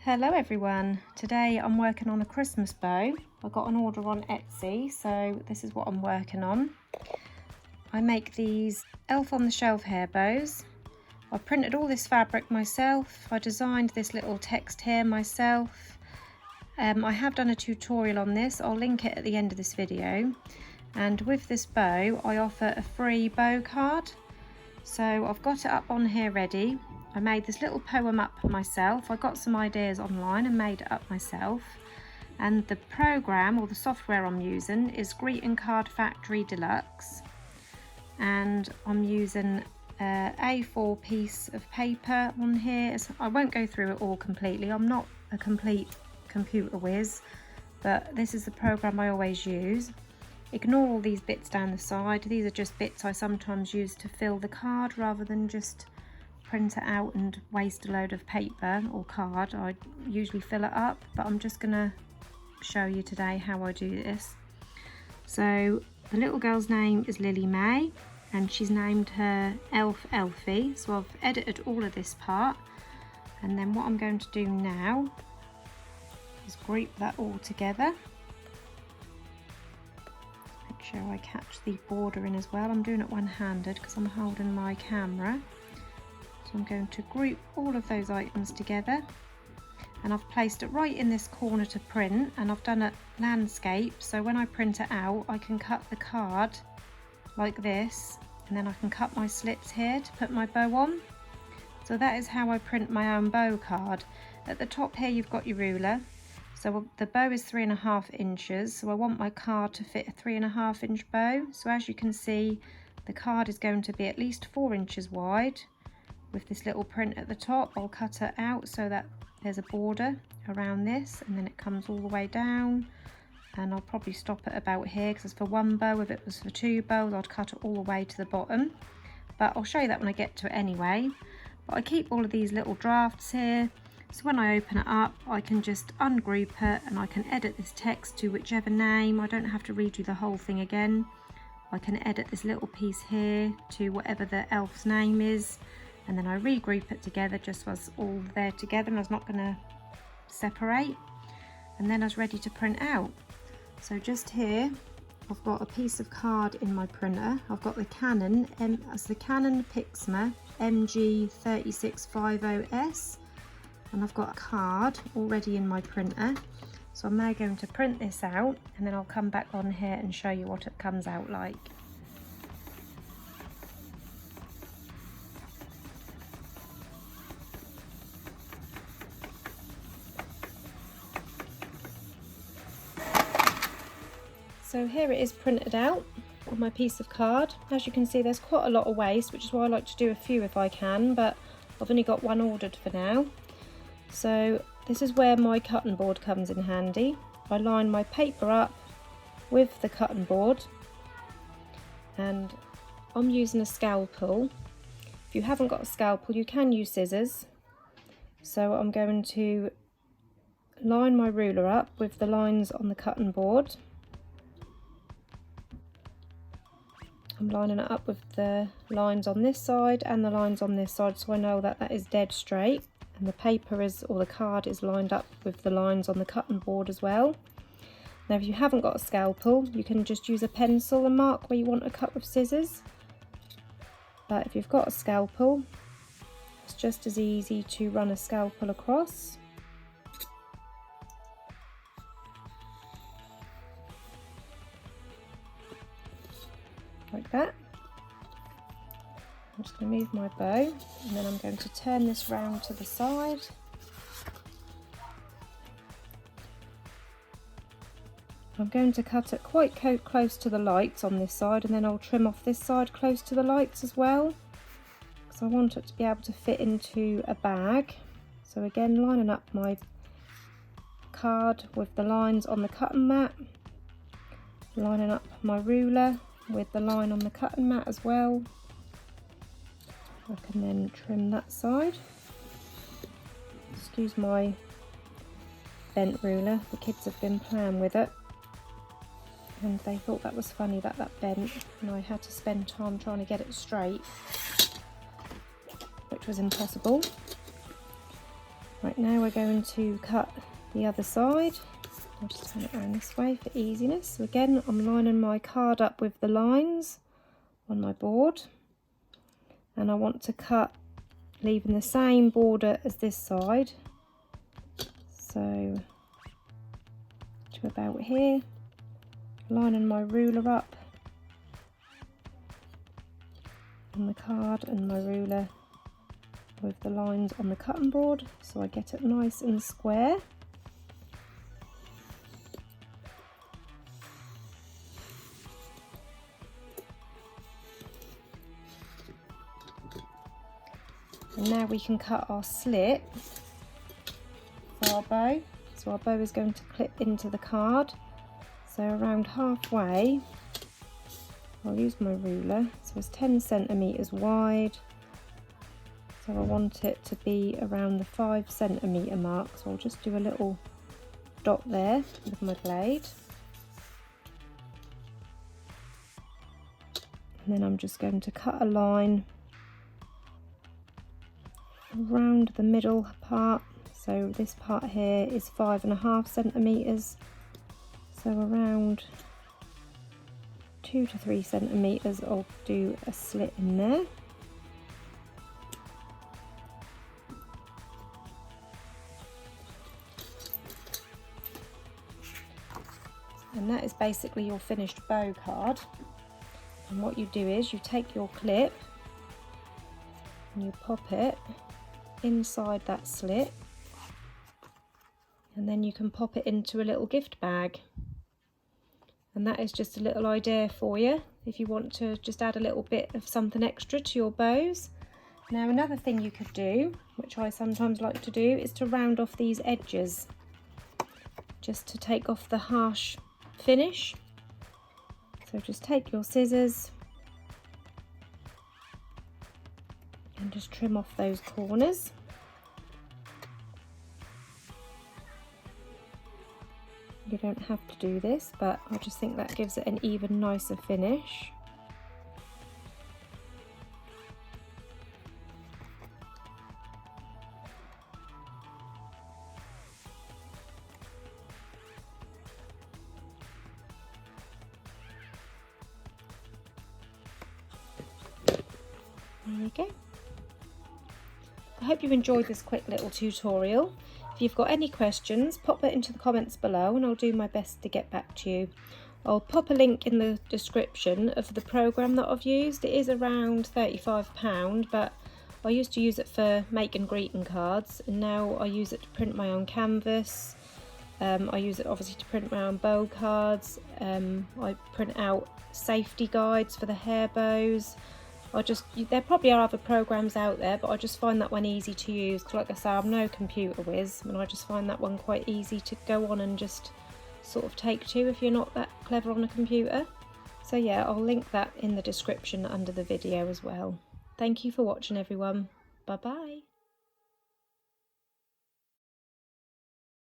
Hello everyone, today I'm working on a Christmas bow. I got an order on Etsy, so this is what I'm working on. I make these elf on the shelf hair bows. I printed all this fabric myself. I designed this little text here myself. I have done a tutorial on this. I'll link it at the end of this video. And with this bow I offer a free bow card. So I've got it up on here ready. I made this little poem up myself. I got some ideas online and made it up myself. And the program or the software I'm using is Greeting Card Factory Deluxe. And I'm using a A4 piece of paper on here. I won't go through it all completely. I'm not a complete computer whiz, but this is the program I always use. Ignore all these bits down the side. These are just bits I sometimes use to fill the card rather than just print it out and waste a load of paper or card. I usually fill it up, but I'm just gonna show you today how I do this. So the little girl's name is Lily May and she's named her elf Elfie. So I've edited all of this part, and then what I'm going to do now is group that all together. Make sure I catch the border in as well. I'm doing it one-handed because I'm holding my camera. I'm going to group all of those items together, and I've placed it right in this corner to print, and I've done it landscape, so when I print it out I can cut the card like this, and then I can cut my slits here to put my bow on. So that is how I print my own bow card. At the top here you've got your ruler. So the bow is 3.5 inches, so I want my card to fit a 3.5 inch bow. So as you can see, the card is going to be at least 4 inches wide. With this little print at the top, I'll cut it out so that there's a border around this, and then it comes all the way down, and I'll probably stop it about here because it's for one bow. If it was for 2 bows I'd cut it all the way to the bottom, but I'll show you that when I get to it anyway. But I keep all of these little drafts here, so when I open it up I can just ungroup it and I can edit this text to whichever name. I don't have to redo the whole thing again. I can edit this little piece here to whatever the elf's name is, and then I regroup it together just so it's all there together and I was not going to separate, and then I was ready to print out. So just here I've got a piece of card in my printer. I've got the Canon Pixma MG3650S, and I've got a card already in my printer. So I'm now going to print this out, and then I'll come back on here and show you what it comes out like. So here it is printed out on my piece of card. As you can see there's quite a lot of waste, which is why I like to do a few if I can, but I've only got one ordered for now. So this is where my cutting board comes in handy. I line my paper up with the cutting board, and I'm using a scalpel. If you haven't got a scalpel you can use scissors. So I'm going to line my ruler up with the lines on the cutting board. I'm lining it up with the lines on this side and the lines on this side, so I know that that is dead straight, and the paper is, or the card is lined up with the lines on the cutting board as well. Now if you haven't got a scalpel you can just use a pencil and mark where you want to cut with scissors, but if you've got a scalpel it's just as easy to run a scalpel across. Like that. I'm just going to move my bow, and then I'm going to turn this round to the side. I'm going to cut it quite close to the lights on this side, and then I'll trim off this side close to the lights as well, because I want it to be able to fit into a bag. So again, lining up my card with the lines on the cutting mat, lining up my ruler with the line on the cutting mat as well. I can then trim that side. Excuse my bent ruler, the kids have been playing with it and they thought that was funny that that bent, and I had to spend time trying to get it straight, which was impossible. Right, now we're going to cut the other side. I'll just turn it around this way for easiness. So again, I'm lining my card up with the lines on my board, and I want to cut leaving the same border as this side, so to about here, lining my ruler up on the card and my ruler with the lines on the cutting board, so I get it nice and square. And now we can cut our slit for our bow. So our bow is going to clip into the card. So around halfway, I'll use my ruler. So it's 10 centimeters wide. So I want it to be around the 5 centimeter mark. So I'll just do a little dot there with my blade. And then I'm just going to cut a line around the middle part. So this part here is 5.5 centimeters, so around 2 to 3 centimeters I'll do a slit in there. And that is basically your finished bow card. And what you do is you take your clip and you pop it inside that slit, and then you can pop it into a little gift bag. And that is just a little idea for you if you want to just add a little bit of something extra to your bows. Now another thing you could do, which I sometimes like to do, is to round off these edges just to take off the harsh finish. So just take your scissors and just trim off those corners. You don't have to do this, but I just think that gives it an even nicer finish. There you go. I hope you enjoyed this quick little tutorial. If you've got any questions, pop it into the comments below and I'll do my best to get back to you. I'll pop a link in the description of the program that I've used. It is around £35, but I used to use it for making greeting cards, and now I use it to print my own canvas. I use it obviously to print my own bow cards. I print out safety guides for the hair bows. There probably are other programs out there, but I just find that one easy to use because, like I say, I'm no computer whiz, and I just find that one quite easy to go on and just sort of take to if you're not that clever on a computer. So yeah, I'll link that in the description under the video as well. Thank you for watching, everyone. Bye bye.